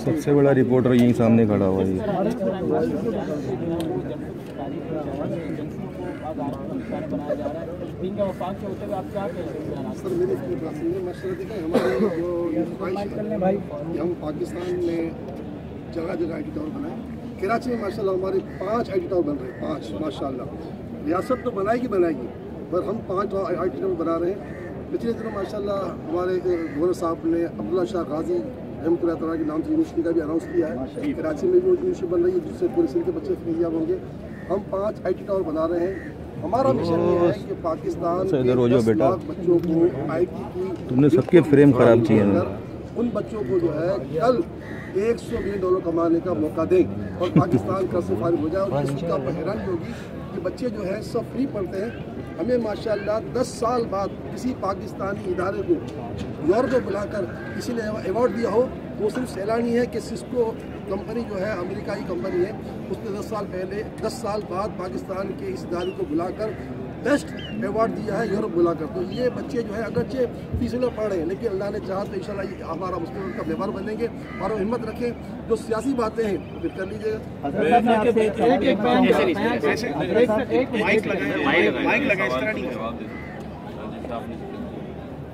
سب سے بڑا رپورٹر یہیں سامنے کھڑا ہوا ہے. سر میری ہمارے جو ہم پاکستان میں جگہ جگہ آئی ٹی ٹاور بنائے. کراچی میں ماشاء اللہ ہمارے 5 آئی ٹی ٹاور بن رہے ہیں, 5 ماشاء اللہ. ریاست تو بنائے گی پر ہم 5 آئی ٹی ٹاور بنا رہے ہیں. پچھلے دنوں ماشاء اللہ ہمارے گورنر صاحب نے عبداللہ شاہ غازی رحمۃ اللہ تعالیٰ کے نام سے یونیورسٹی کا بھی اناؤنس کیا ہے. کراچی میں بھی وہ یونیورسٹی بن رہی ہے جس سے پورے سندھ کے بچے فیضیاب ہوں گے. ہم 5 آئی ٹی ٹاور بنا رہے ہیں. ہمارا مشن یہ ہے کہ پاکستان کے 10 لاکھ بچوں کو آئی ٹی کی تم نے سب کے فریم خراب کیے ہیں. ان بچوں کو جو ہے کل $100 ملین کمانے کا موقع دیں اور پاکستان کا سے فارغ ہو جائے. اور اس کا حیرانی ہوگی کہ بچے جو ہیں سب فری پڑھتے ہیں. ہمیں ماشاءاللہ 10 سال بعد کسی پاکستانی ادارے کو یورپ میں بلا کر کسی نے ایوارڈ دیا ہو. وہ صرف سیلانی ہے کہ سسکو کمپنی جو ہے امریکائی کمپنی ہے, اس نے 10 سال بعد پاکستان کے اس ادارے کو بلا کر بیسٹ ایوارڈ دیا ہے یورپ بلا کر. تو یہ بچے جو ہے اگرچہ فیصد میں پڑھ رہے ہیں لیکن اللہ نے چاہا تو انشاءاللہ یہ ہمارا مستقبل کا محور بنیں گے. اور ہمت رکھیں, جو سیاسی باتیں ہیں پھر کر لیجیے گا.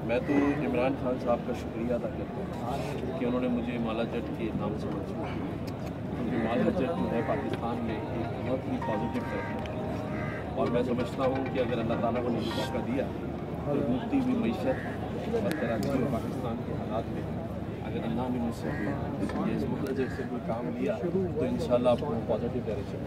میں تو عمران خان صاحب کا شکریہ ادا کرتا ہوں کہ انہوں نے مجھے مالا جٹ کے نام سے منسوب کیا. کیونکہ مالا جٹ جو ہے پاکستان میں ایک بہت ہی پازیٹیو طرف ہے اور میں سمجھتا ہوں کہ اگر اللہ تعالیٰ کو نے موقع دیا تو ڈوبتی ہوئی معیشت اور کراچی اور پاکستان کے حالات میں اگر اللہ نے مجھ سے اس مدرجے سے کوئی کام لیا تو انشاءاللہ آپ کو پازیٹیو ڈائریکشن.